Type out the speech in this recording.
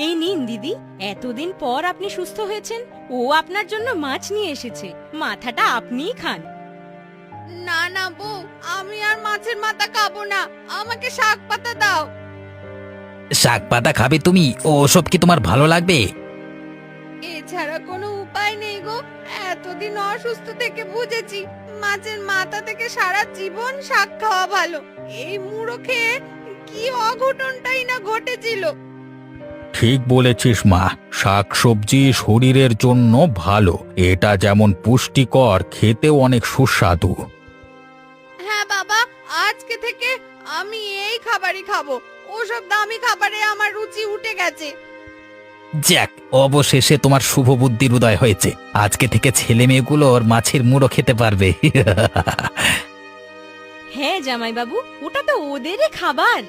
এই নিন দিদি, এতদিন পর আপনি সুস্থ হয়েছেন। ও আপনার জন্য মাছ নিয়ে এসেছে, মাথাটা আপনিই খান। না না বউ, আমি আর মাছের মাথা খাবো না, আমাকে শাক পাতা দাও। শাক পাতা খাবে তুমি? ওসব কি তোমার ভালো লাগবে? এছাড়া কোনো উপায় নেই গো। এতদিন অসুস্থ থেকে বুঝেছি মাছের মাথা থেকে সারা জীবন শাক খাওয়া ভালো। এই মুড়ো খেয়ে কি অঘটনটাই না ঘটেছিল। ঠিক বলেছিস মা, শাকসবজি শরীরের জন্য ভালো। এটা যেমন পুষ্টিকর, খেতেও অনেক সুস্বাদু। হ্যাঁ বাবা, আজকে থেকে আমি এই খাবারই খাবো। ওসব দামি খাবারে আমার রুচি উঠে গেছে। যাক, অবশেষে তোমার শুভ বুদ্ধির উদয় হয়েছে। আজকে থেকে ছেলে মেয়েগুলো ওর মাছের মুড়ো খেতে পারবে। হ্যাঁ জামাইবাবু, ওটা তো ওদেরই খাবার।